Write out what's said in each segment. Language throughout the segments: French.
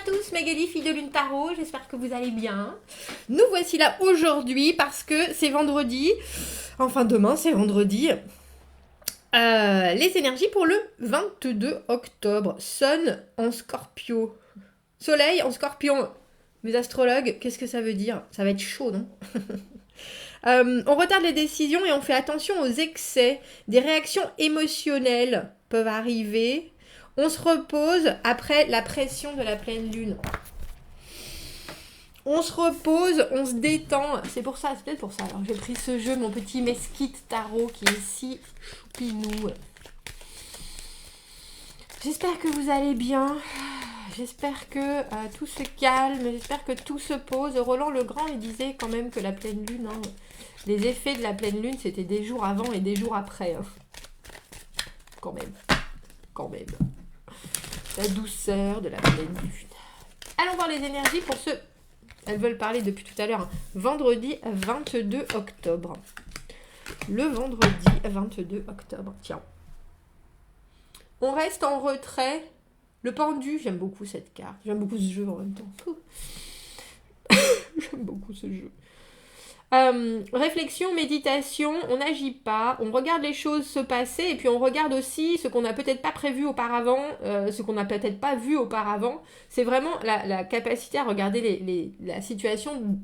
tous, Magali, fille de Lune Tarot, j'espère que vous allez bien. Nous voici là aujourd'hui parce que c'est vendredi, enfin demain c'est vendredi. Les énergies pour le 22 octobre. Sun en Scorpio. Soleil en Scorpion. Mes astrologues, qu'est-ce que ça veut dire? Ça va être chaud, non? On retarde les décisions et on fait attention aux excès. Des réactions émotionnelles peuvent arriver. On se repose après la pression de la pleine lune. On se repose, on se détend. C'est pour ça, c'est peut-être pour ça. Alors j'ai pris ce jeu, mon petit mesquite tarot qui est si choupinou. J'espère que vous allez bien. J'espère que tout se calme. J'espère que tout se pose. Roland le Grand, il disait quand même que la pleine lune, hein, les effets de la pleine lune, c'était des jours avant et des jours après. Hein. Quand même. Quand même. La douceur de la pleine lune. Allons voir les énergies pour ce... Elles veulent parler depuis tout à l'heure. Hein. Vendredi 22 octobre. Le vendredi 22 octobre. Tiens. On reste en retrait. Le pendu, j'aime beaucoup cette carte. J'aime beaucoup ce jeu en même temps. J'aime beaucoup ce jeu. Réflexion, méditation, on n'agit pas, on regarde les choses se passer et puis on regarde aussi ce qu'on n'a peut-être pas prévu auparavant, ce qu'on n'a peut-être pas vu auparavant. C'est vraiment la capacité à regarder la situation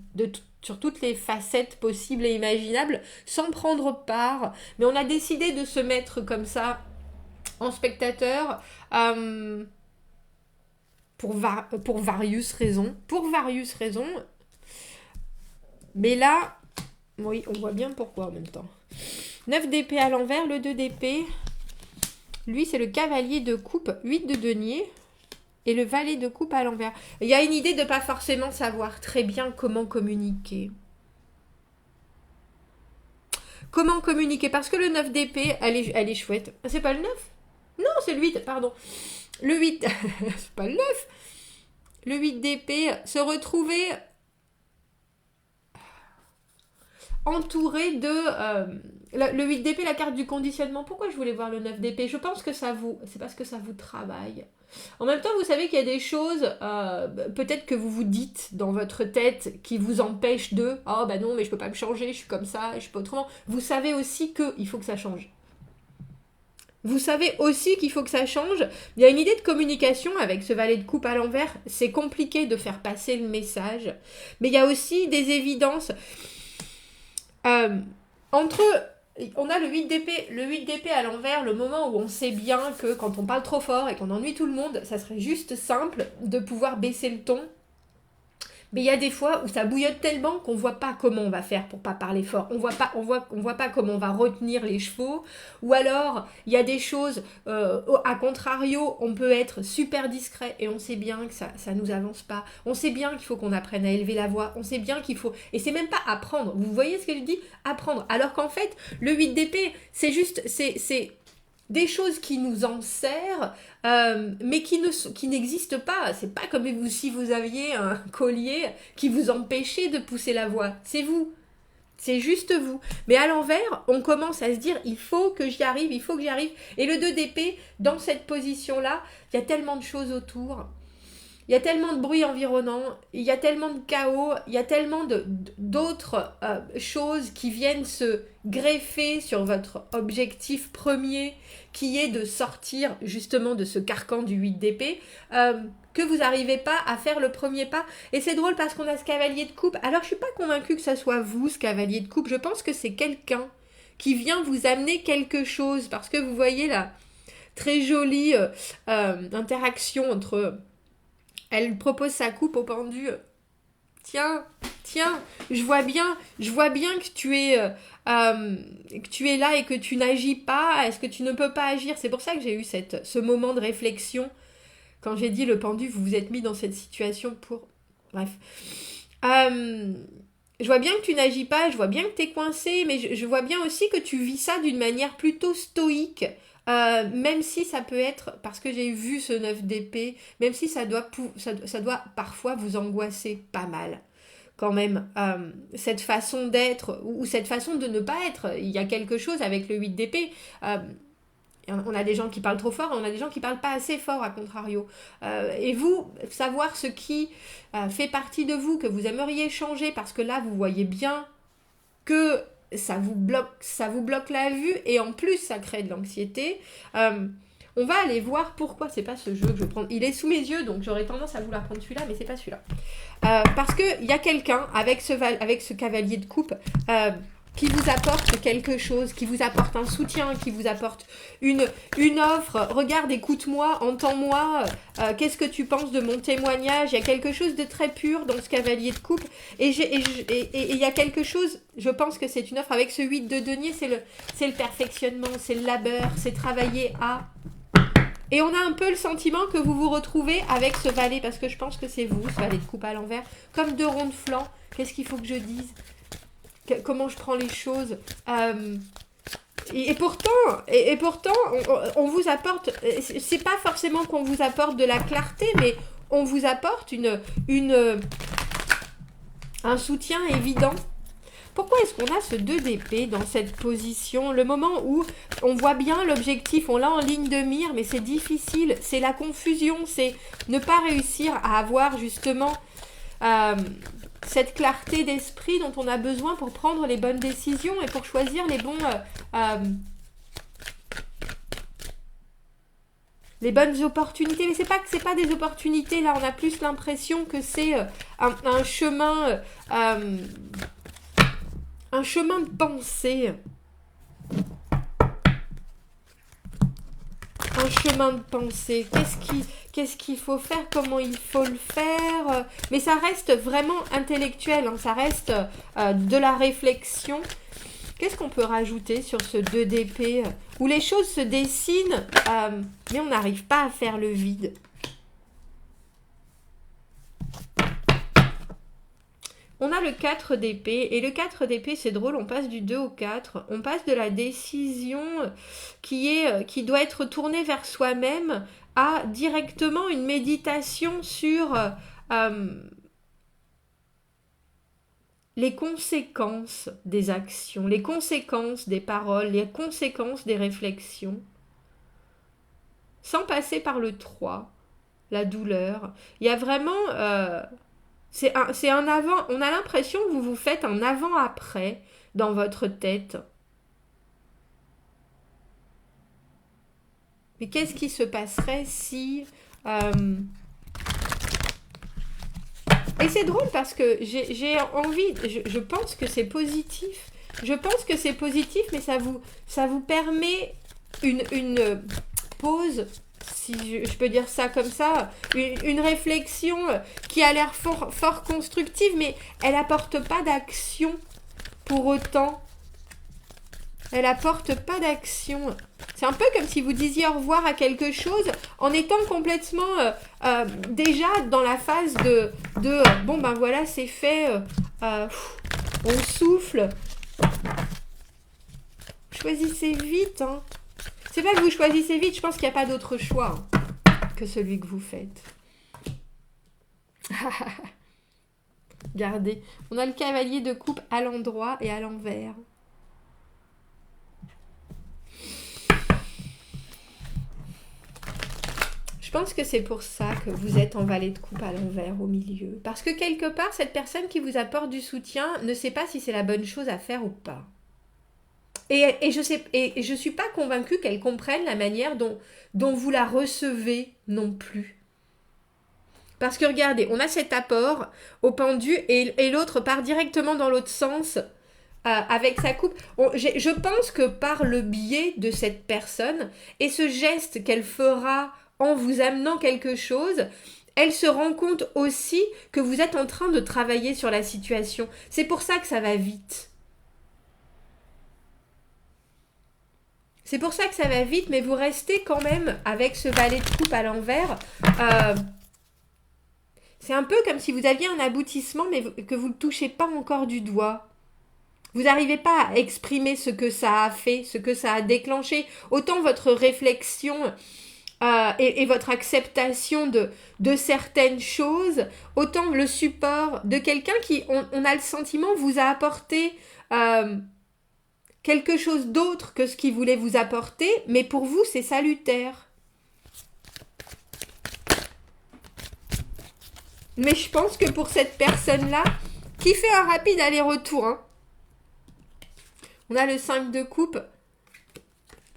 sur toutes les facettes possibles et imaginables sans prendre part. Mais on a décidé de se mettre comme ça en spectateur pour various raisons. Pour various raisons. Mais là, oui, on voit bien pourquoi en même temps. 9 d'épée à l'envers, le 2 d'épée. Lui, c'est le cavalier de coupe, 8 de denier. Et le valet de coupe à l'envers. Il y a une idée de ne pas forcément savoir très bien comment communiquer. Comment communiquer? Parce que le 9 d'épée, elle est chouette. C'est pas le 9? Non, c'est le 8, pardon. Le 8, c'est pas le 9. Le 8 d'épée, se retrouver... entouré de... le 8 d'épée, la carte du conditionnement. Pourquoi je voulais voir le 9 d'épée? Je pense que c'est parce que ça vous travaille. En même temps, vous savez qu'il y a des choses, peut-être que vous vous dites dans votre tête, qui vous empêchent de... Oh bah non, mais je peux pas me changer, je suis comme ça, je suis pas autrement. Vous savez aussi qu'il faut que ça change. Vous savez aussi qu'il faut que ça change. Il y a une idée de communication avec ce valet de coupe à l'envers. C'est compliqué de faire passer le message. Mais il y a aussi des évidences... on a le 8 d'épée à l'envers, le moment où on sait bien que quand on parle trop fort et qu'on ennuie tout le monde, ça serait juste simple de pouvoir baisser le ton. Mais il y a des fois où ça bouillotte tellement qu'on voit pas comment on va faire pour pas parler fort. On voit pas comment on va retenir les chevaux. Ou alors, il y a des choses, à contrario, on peut être super discret et on sait bien que ça nous avance pas. On sait bien qu'il faut qu'on apprenne à élever la voix. On sait bien qu'il faut... Et c'est même pas apprendre. Vous voyez ce que je dis? Apprendre. Alors qu'en fait, le 8 d'épée, c'est juste... C'est des choses qui nous en servent, mais qui n'existent pas. C'est pas comme si vous aviez un collier qui vous empêchait de pousser la voix. C'est vous. C'est juste vous. Mais à l'envers, on commence à se dire, il faut que j'y arrive, il faut que j'y arrive. Et le 2 d'épée, dans cette position-là, il y a tellement de choses autour. Il y a tellement de bruit environnant, il y a tellement de chaos, il y a tellement d'autres choses qui viennent se greffer sur votre objectif premier, qui est de sortir justement de ce carcan du 8 d'épée, que vous n'arrivez pas à faire le premier pas. Et c'est drôle parce qu'on a ce cavalier de coupe. Alors je ne suis pas convaincue que ça soit vous, ce cavalier de coupe. Je pense que c'est quelqu'un qui vient vous amener quelque chose. Parce que vous voyez la très jolie interaction entre... Elle propose sa coupe au pendu. Tiens, je vois bien que tu es là et que tu n'agis pas. Est-ce que tu ne peux pas agir? C'est pour ça que j'ai eu ce moment de réflexion. Quand j'ai dit le pendu, vous vous êtes mis dans cette situation pour... Bref. Je vois bien que tu n'agis pas, je vois bien que tu es coincé, mais je vois bien aussi que tu vis ça d'une manière plutôt stoïque. Même si ça peut être, parce que j'ai vu ce 9 d'épée, même si ça doit parfois vous angoisser pas mal. Quand même, cette façon d'être, ou cette façon de ne pas être, il y a quelque chose avec le 8 d'épée. On a des gens qui parlent trop fort et on a des gens qui parlent pas assez fort, à contrario. Et vous, savoir ce qui fait partie de vous, que vous aimeriez changer, parce que là, vous voyez bien que ça vous bloque la vue, et en plus, ça crée de l'anxiété. On va aller voir pourquoi. C'est pas ce jeu que je prends. Il est sous mes yeux, donc j'aurais tendance à vouloir prendre celui-là, mais c'est pas celui-là. Parce qu'il y a quelqu'un avec ce cavalier de coupe qui vous apporte quelque chose, qui vous apporte un soutien, qui vous apporte une offre. Regarde, écoute-moi, entends-moi, qu'est-ce que tu penses de mon témoignage? Il y a quelque chose de très pur dans ce cavalier de coupe. Et il y a quelque chose, je pense que c'est une offre avec ce 8 de denier, c'est le perfectionnement, c'est le labeur, c'est travailler à... Et on a un peu le sentiment que vous vous retrouvez avec ce valet, parce que je pense que c'est vous, ce valet de coupe à l'envers, comme deux ronds de flanc. Qu'est-ce qu'il faut que je dise? Comment je prends les choses? Et pourtant, on vous apporte, c'est pas forcément qu'on vous apporte de la clarté, mais on vous apporte un soutien évident. Pourquoi est-ce qu'on a ce 2 d'épée dans cette position? Le moment où on voit bien l'objectif, on l'a en ligne de mire, mais c'est difficile, c'est la confusion, c'est ne pas réussir à avoir justement cette clarté d'esprit dont on a besoin pour prendre les bonnes décisions et pour choisir les bonnes opportunités. Mais c'est pas que c'est pas des opportunités, là on a plus l'impression que c'est un chemin de pensée. Un chemin de pensée. Qu'est-ce qu'il faut faire? Comment il faut le faire? Mais ça reste vraiment intellectuel. Ça reste de la réflexion. Qu'est-ce qu'on peut rajouter sur ce 2 d'épée? Où les choses se dessinent, mais on n'arrive pas à faire le vide. On a le 4 d'épée, et le 4 d'épée, c'est drôle, on passe du 2 au 4, on passe de la décision qui doit être tournée vers soi-même à directement une méditation sur les conséquences des actions, les conséquences des paroles, les conséquences des réflexions, sans passer par le 3, la douleur. Il y a vraiment... c'est un avant, on a l'impression que vous vous faites un avant-après dans votre tête. Mais qu'est-ce qui se passerait si... Et c'est drôle parce que j'ai envie, je pense que c'est positif. Je pense que c'est positif, mais ça vous permet une pause, si je peux dire ça comme ça, une réflexion qui a l'air fort constructive, mais elle apporte pas d'action pour autant. Elle apporte pas d'action. C'est un peu comme si vous disiez au revoir à quelque chose en étant complètement déjà dans la phase de bon ben voilà, c'est fait, on souffle. Choisissez vite, hein. C'est pas que vous choisissez vite, je pense qu'il n'y a pas d'autre choix que celui que vous faites. Regardez, on a le cavalier de coupe à l'endroit et à l'envers. Je pense que c'est pour ça que vous êtes en valet de coupe à l'envers au milieu. Parce que quelque part, cette personne qui vous apporte du soutien ne sait pas si c'est la bonne chose à faire ou pas. Et je suis pas convaincue qu'elle comprenne la manière dont vous la recevez non plus. Parce que regardez, on a cet apport au pendu et l'autre part directement dans l'autre sens avec sa coupe. Je pense que par le biais de cette personne et ce geste qu'elle fera en vous amenant quelque chose, elle se rend compte aussi que vous êtes en train de travailler sur la situation. C'est pour ça que ça va vite. C'est pour ça que ça va vite, mais vous restez quand même avec ce valet de coupe à l'envers. C'est un peu comme si vous aviez un aboutissement, mais que vous ne le touchez pas encore du doigt. Vous n'arrivez pas à exprimer ce que ça a fait, ce que ça a déclenché. Autant votre réflexion et votre acceptation de certaines choses, autant le support de quelqu'un qui, on a le sentiment, vous a apporté quelque chose d'autre que ce qu'il voulait vous apporter, mais pour vous, c'est salutaire. Mais je pense que pour cette personne-là, qui fait un rapide aller-retour, hein, on a le 5 de coupe.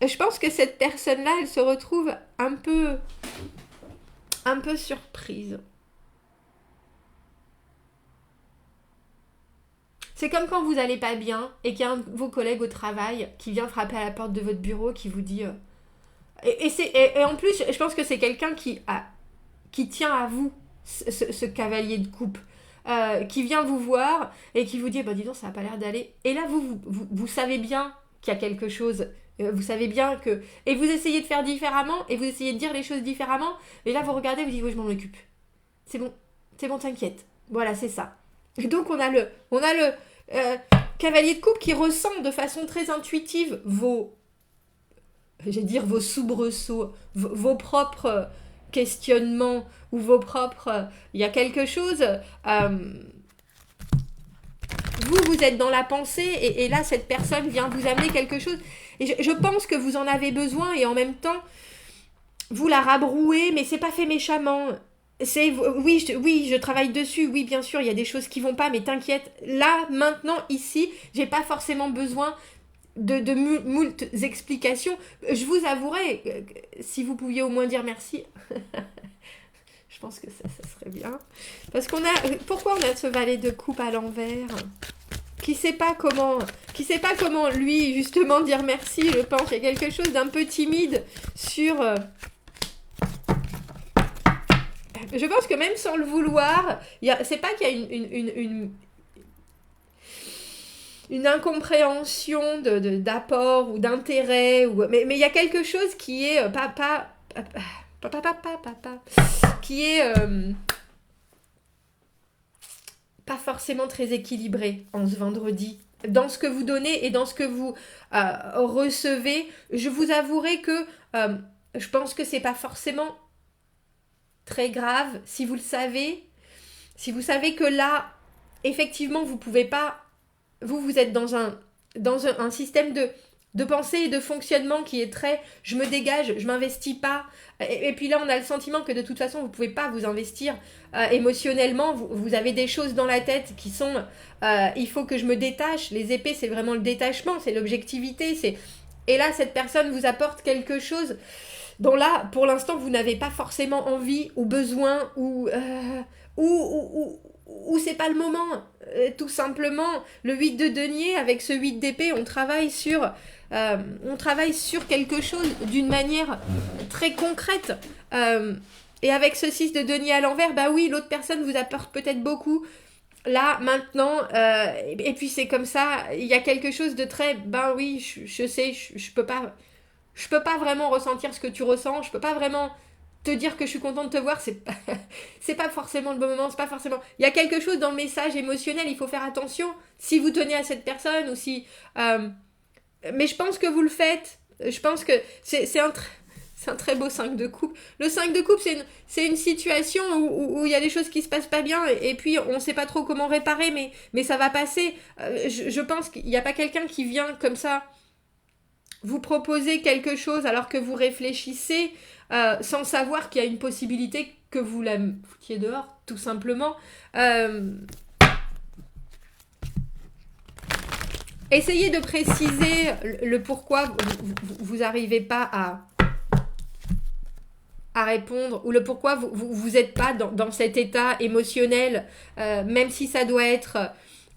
Je pense que cette personne-là, elle se retrouve un peu surprise. C'est comme quand vous n'allez pas bien et qu'il y a un de vos collègues au travail qui vient frapper à la porte de votre bureau, qui vous dit... Et en plus, je pense que c'est quelqu'un qui tient à vous, ce cavalier de coupe. Qui vient vous voir et qui vous dit bah dis donc ça n'a pas l'air d'aller, et là vous savez bien qu'il y a quelque chose, vous savez bien que, et vous essayez de faire différemment et vous essayez de dire les choses différemment, et là vous regardez, vous dites oui je m'en occupe, c'est bon t'inquiète, voilà c'est ça. Et donc on a le cavalier de coupe qui ressent de façon très intuitive vos soubresauts, vos propres questionnements ou vos propres... Il y a quelque chose... vous êtes dans la pensée et là, cette personne vient vous amener quelque chose. Et je pense que vous en avez besoin et en même temps, vous la rabrouez, mais c'est pas fait méchamment. Oui, je travaille dessus, oui, bien sûr, il y a des choses qui vont pas, mais t'inquiète. Là, maintenant, ici, j'ai pas forcément besoin de moult explications. Je vous avouerai, si vous pouviez au moins dire merci, je pense que ça serait bien. Parce pourquoi on a ce valet de coupe à l'envers qui sait pas comment lui justement dire merci, je pense. Il y a quelque chose d'un peu timide sur... Je pense que même sans le vouloir, c'est pas qu'il y a une incompréhension d'apport ou d'intérêt, mais il y a quelque chose qui est qui est pas forcément très équilibré en ce vendredi. Dans ce que vous donnez et dans ce que vous recevez, je vous avouerai que je pense que c'est pas forcément très grave si vous le savez. Si vous savez que là, effectivement, vous pouvez pas... Vous êtes dans un système de pensée et de fonctionnement qui est très je me dégage, je m'investis pas. Et puis là, on a le sentiment que de toute façon, vous pouvez pas vous investir émotionnellement. Vous avez des choses dans la tête qui sont il faut que je me détache. Les épées, c'est vraiment le détachement, c'est l'objectivité. Et là, cette personne vous apporte quelque chose dont là, pour l'instant, vous n'avez pas forcément envie ou besoin ou c'est pas le moment. Tout simplement, le 8 de denier, avec ce 8 d'épée, on travaille sur quelque chose d'une manière très concrète. Et avec ce 6 de denier à l'envers, bah oui, l'autre personne vous apporte peut-être beaucoup. Là, maintenant, et puis c'est comme ça, il y a quelque chose de très... Ben oui, je sais, je peux pas vraiment ressentir ce que tu ressens, je peux pas vraiment... te dire que je suis contente de te voir, c'est pas forcément le bon moment, c'est pas forcément... Il y a quelque chose dans le message émotionnel, il faut faire attention si vous tenez à cette personne ou si... mais je pense que vous le faites. Je pense que c'est un très beau 5 de coupe. Le 5 de coupe, c'est une situation où il y a des choses qui se passent pas bien et puis on sait pas trop comment réparer, mais ça va passer. Je pense qu'il n'y a pas quelqu'un qui vient comme ça vous proposer quelque chose alors que vous réfléchissez sans savoir qu'il y a une possibilité que vous la foutiez dehors, tout simplement. Essayez de préciser le pourquoi vous n'arrivez pas à répondre, ou le pourquoi vous n'êtes pas dans cet état émotionnel, même si ça doit être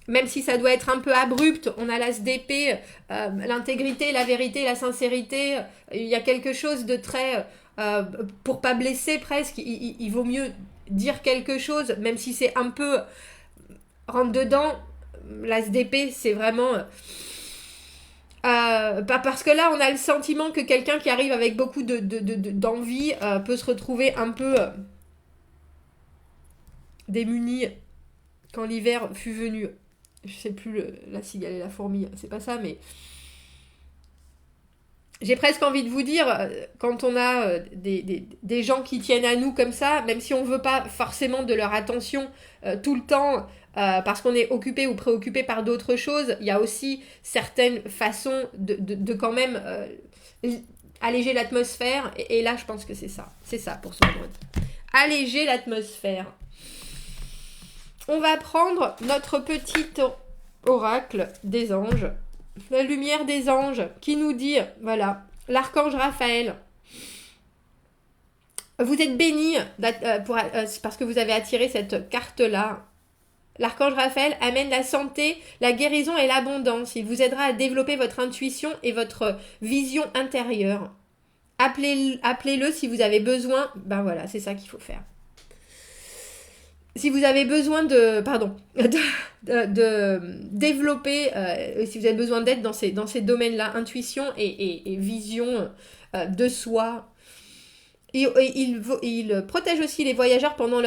un peu abrupt. On a l'as d'épée, l'intégrité, la vérité, la sincérité. Il y a quelque chose de très... pour pas blesser presque, il vaut mieux dire quelque chose, même si c'est un peu rentre dedans. L'as d'épée, c'est vraiment... parce que là, on a le sentiment que quelqu'un qui arrive avec beaucoup d'envie peut se retrouver un peu démuni quand l'hiver fut venu. Je sais plus la cigale et la fourmi, c'est pas ça, mais j'ai presque envie de vous dire, quand on a des gens qui tiennent à nous comme ça, même si on veut pas forcément de leur attention tout le temps, parce qu'on est occupé ou préoccupé par d'autres choses, il y a aussi certaines façons de quand même alléger l'atmosphère. Et là, je pense que c'est ça. C'est ça pour ce vendredi. Alléger l'atmosphère. On va prendre notre petit oracle des anges. La lumière des anges qui nous dit, voilà, l'archange Raphaël. Vous êtes bénis parce que vous avez attiré cette carte-là. L'archange Raphaël amène la santé, la guérison et l'abondance. Il vous aidera à développer votre intuition et votre vision intérieure. Appelez-le si vous avez besoin. Ben voilà, c'est ça qu'il faut faire. Si vous avez besoin de développer, si vous avez besoin d'aide dans ces domaines-là, intuition et vision de soi. Il protège aussi les voyageurs pendant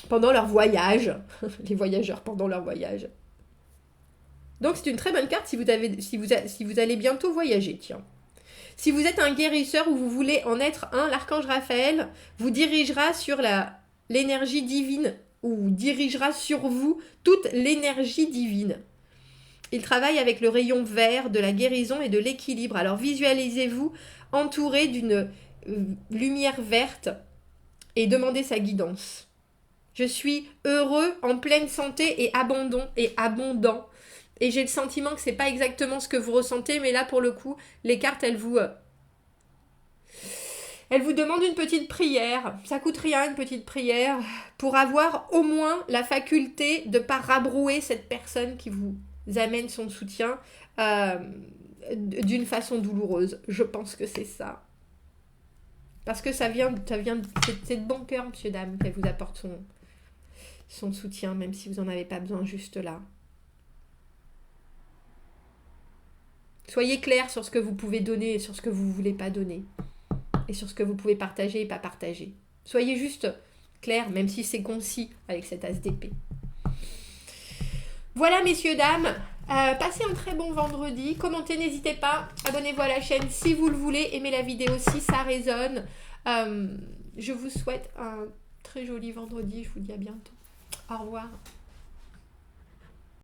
pendant leur voyage. Les voyageurs pendant leur voyage. Donc c'est une très bonne carte si vous allez bientôt voyager, tiens. Si vous êtes un guérisseur ou vous voulez en être un, l'archange Raphaël vous dirigera sur l'énergie divine ou dirigera sur vous toute l'énergie divine. Il travaille avec le rayon vert de la guérison et de l'équilibre. Alors visualisez-vous entouré d'une lumière verte et demandez sa guidance. Je suis heureux, en pleine santé et abondant. Et j'ai le sentiment que c'est pas exactement ce que vous ressentez, mais là pour le coup, les cartes elles vous demandent une petite prière. Ça coûte rien, une petite prière, pour avoir au moins la faculté de pas rabrouer cette personne qui vous amène son soutien d'une façon douloureuse. Je pense que c'est ça. Parce que c'est de bon cœur, monsieur, dame, qu'elle vous apporte son soutien, même si vous n'en avez pas besoin juste là. Soyez clair sur ce que vous pouvez donner et sur ce que vous ne voulez pas donner. Et sur ce que vous pouvez partager et pas partager. Soyez juste clair, même si c'est concis avec cet as d'épée. Voilà, messieurs, dames. Passez un très bon vendredi. Commentez, n'hésitez pas. Abonnez-vous à la chaîne si vous le voulez. Aimez la vidéo si ça résonne. Je vous souhaite un très joli vendredi. Je vous dis à bientôt. Au revoir.